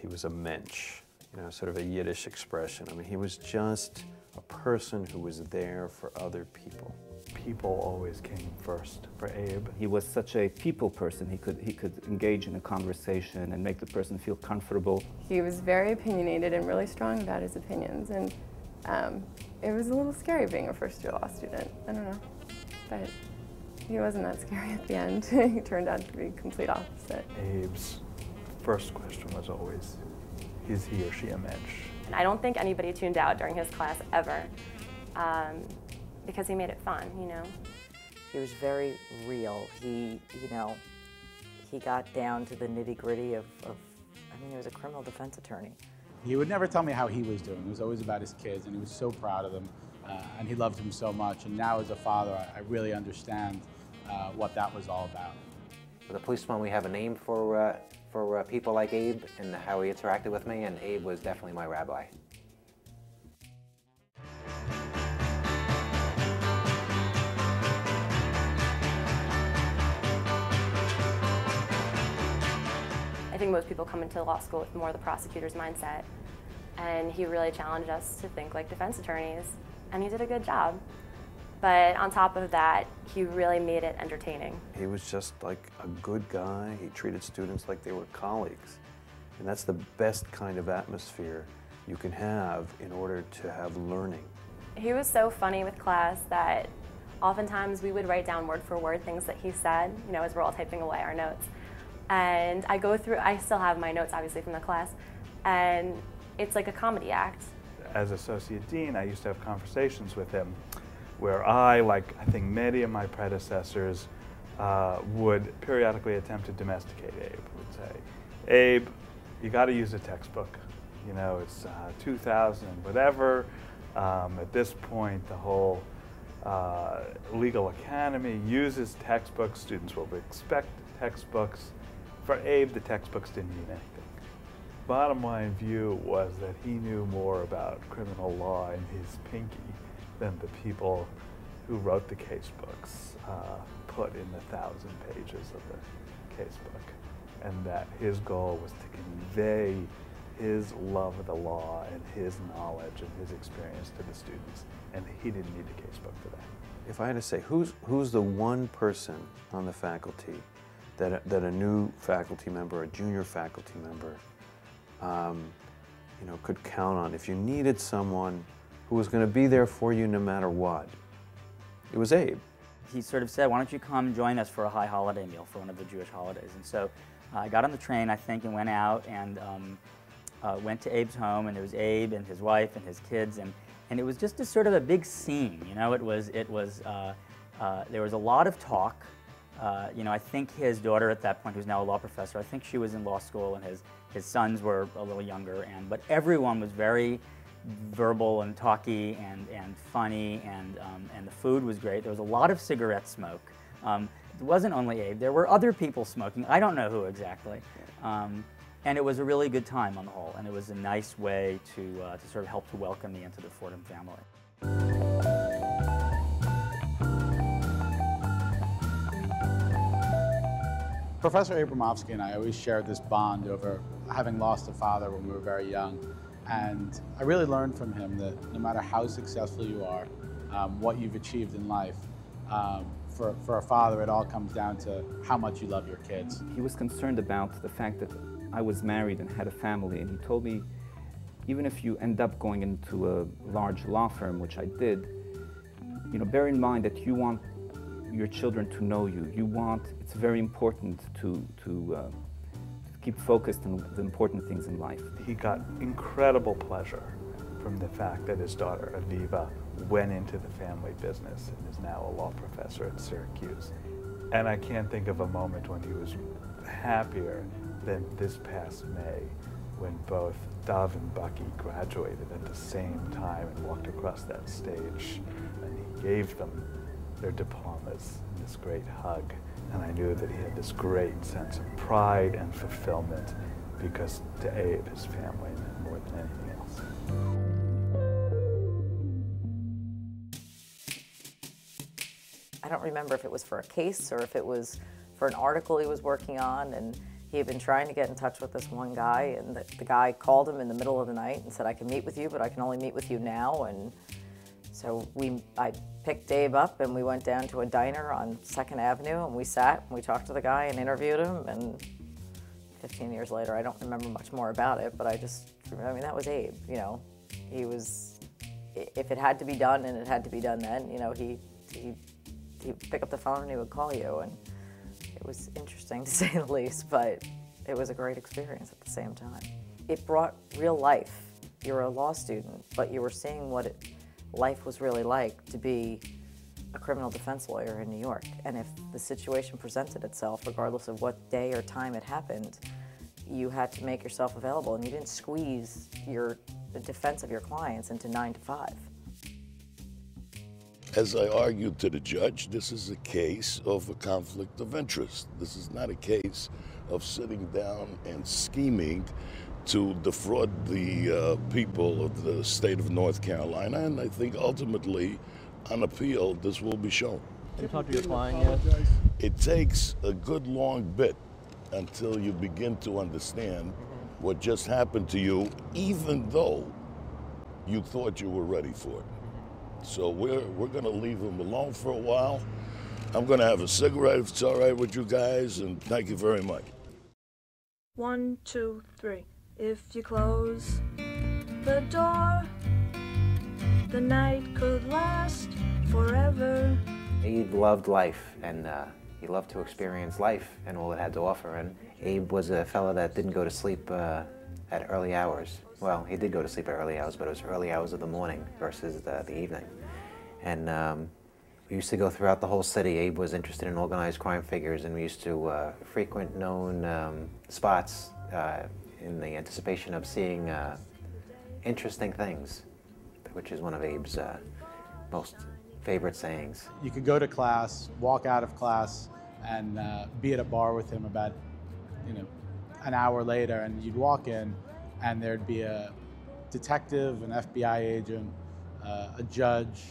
He was a mensch, you know, sort of a Yiddish expression. I mean, he was just a person who was there for other people. People always came first for Abe. He was such a people person. He could engage in a conversation and make the person feel comfortable. He was very opinionated and really strong about his opinions, and it was a little scary being a first-year law student. I don't know, but he wasn't that scary at the end. He turned out to be the complete opposite. Abe's first question was always, is he or she a mensch? And I don't think anybody tuned out during his class ever, because he made it fun, you know. He was very real. He got down to the nitty-gritty of, I mean, he was a criminal defense attorney. He would never tell me how he was doing. It was always about his kids, and he was so proud of them, and he loved them so much. And now as a father, I really understand what that was all about. For the policeman, we have a name for people like Abe and how he interacted with me, and Abe was definitely my rabbi. I think most people come into law school with more the prosecutor's mindset, and he really challenged us to think like defense attorneys, and he did a good job. But on top of that, he really made it entertaining. He was just like a good guy. He treated students like they were colleagues. And that's the best kind of atmosphere you can have in order to have learning. He was so funny with class that oftentimes we would write down word for word things that he said, you know, as we're all typing away our notes. And I still have my notes obviously from the class, and it's like a comedy act. As associate dean, I used to have conversations with him where I, like I think many of my predecessors, would periodically attempt to domesticate Abe. Would say, Abe, you got to use a textbook. You know, it's 2000 and whatever. At this point, the whole legal academy uses textbooks. Students will expect textbooks. For Abe, the textbooks didn't mean anything. Bottom line view was that he knew more about criminal law in his pinky than the people who wrote the case books put in the 1,000 pages of the case book. And that his goal was to convey his love of the law and his knowledge and his experience to the students. And he didn't need a case book for that. If I had to say, who's the one person on the faculty that a new faculty member, a junior faculty member, you know, could count on if you needed someone who was going to be there for you no matter what? It was Abe. He sort of said, why don't you come join us for a high holiday meal for one of the Jewish holidays? And so I got on the train, I think, and went out and went to Abe's home, and there was Abe and his wife and his kids, and it was just a sort of a big scene, you know. There was a lot of talk. You know, I think his daughter at that point, who's now a law professor, I think she was in law school, and his sons were a little younger, but everyone was very verbal and talky and funny, and the food was great. There was a lot of cigarette smoke. It wasn't only Abe. There were other people smoking. I don't know who exactly. And it was a really good time on the whole, and it was a nice way to sort of help to welcome me into the Fordham family. Professor Abramovsky and I always shared this bond over having lost a father when we were very young. And I really learned from him that no matter how successful you are, what you've achieved in life, for a father, it all comes down to how much you love your kids. He was concerned about the fact that I was married and had a family, and he told me, even if you end up going into a large law firm, which I did, you know, bear in mind that you want your children to know you. It's very important to keep focused on the important things in life. He got incredible pleasure from the fact that his daughter, Aviva, went into the family business and is now a law professor at Syracuse. And I can't think of a moment when he was happier than this past May, when both Dov and Bucky graduated at the same time and walked across that stage, and he gave them their diplomas in this great hug. And I knew that he had this great sense of pride and fulfillment, because to Abe, his family meant more than anything else. I don't remember if it was for a case or if it was for an article he was working on, and He had been trying to get in touch with this one guy, and the guy called him in the middle of the night and said, I can meet with you, but I can only meet with you now. And so I picked Abe up and we went down to a diner on 2nd Avenue and we sat and we talked to the guy and interviewed him, and 15 years later, I don't remember much more about it, but I mean, that was Abe, you know. He was, if it had to be done and it had to be done then, you know, he'd pick up the phone and he would call you, and it was interesting to say the least, but it was a great experience at the same time. It brought real life. You were a law student, but you were seeing what life was really like to be a criminal defense lawyer in New York. And if the situation presented itself, regardless of what day or time it happened, you had to make yourself available, and you didn't squeeze the defense of your clients into 9 to 5. As I argued to the judge, this is a case of a conflict of interest. This is not a case of sitting down and scheming to defraud the people of the state of North Carolina, and I think ultimately, on appeal, this will be shown. Have you talked to your client yet? It takes a good long bit until you begin to understand what just happened to you, even though you thought you were ready for it. So we're going to leave him alone for a while. I'm going to have a cigarette if it's all right with you guys, and thank you very much. 1, 2, 3. If you close the door, the night could last forever. Abe loved life, and he loved to experience life and all it had to offer. And Abe was a fellow that didn't go to sleep at early hours. Well, he did go to sleep at early hours, but it was early hours of the morning versus the evening. And we used to go throughout the whole city. Abe was interested in organized crime figures, and we used to frequent known spots in the anticipation of seeing interesting things, which is one of Abe's most favorite sayings. You could go to class, walk out of class, and be at a bar with him about, an hour later, and you'd walk in, and there'd be a detective, an FBI agent, a judge,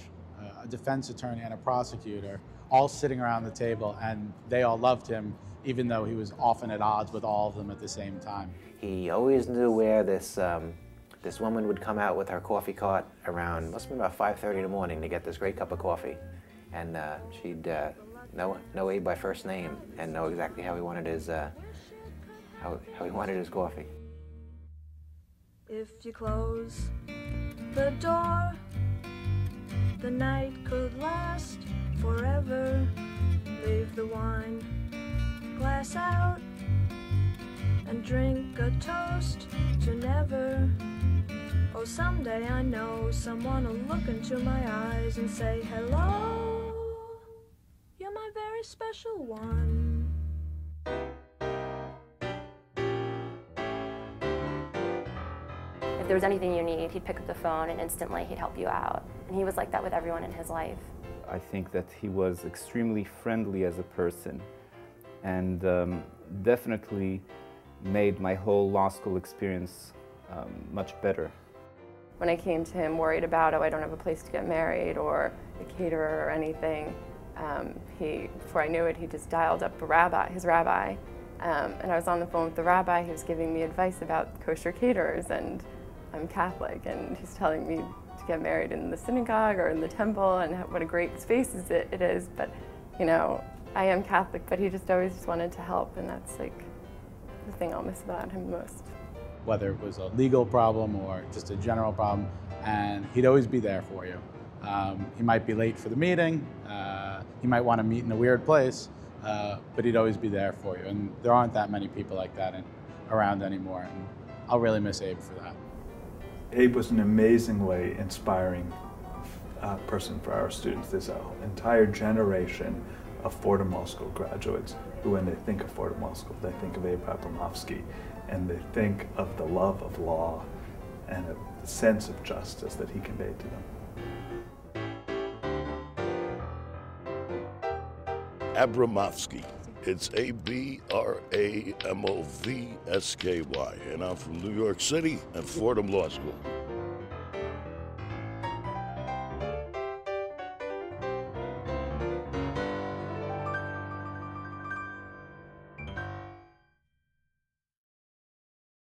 a defense attorney, and a prosecutor, all sitting around the table, and they all loved him, even though he was often at odds with all of them at the same time. He always knew where this woman would come out with her coffee cart around, must have been about 5:30 in the morning, to get this great cup of coffee. And she'd know Abe by first name and know exactly how he wanted his coffee. If you close the door, the night could last forever. Leave the wine glass out and drink a toast to never. Oh, someday I know someone will look into my eyes and say, hello, you're my very special one. If there was anything you need, he'd pick up the phone and instantly he'd help you out. And he was like that with everyone in his life. I think that he was extremely friendly as a person, and definitely made my whole law school experience much better. When I came to him worried about, I don't have a place to get married or a caterer or anything, before I knew it, he just dialed up his rabbi, and I was on the phone with the rabbi. He was giving me advice about kosher caterers, and I'm Catholic, and he's telling me to get married in the synagogue or in the temple, and what a great space it is. But, I am Catholic, but he just always wanted to help, and that's like the thing I'll miss about him most. Whether it was a legal problem or just a general problem, and he'd always be there for you. He might be late for the meeting, he might want to meet in a weird place, but he'd always be there for you. And there aren't that many people like that around anymore, and I'll really miss Abe for that. Abe was an amazingly inspiring person for our students. There's an entire generation of Fordham Law School graduates who, when they think of Fordham Law School, they think of Abe Abramovsky, and they think of the love of law and a sense of justice that he conveyed to them. Abramovsky. It's Abramovsky, and I'm from New York City and Fordham Law School.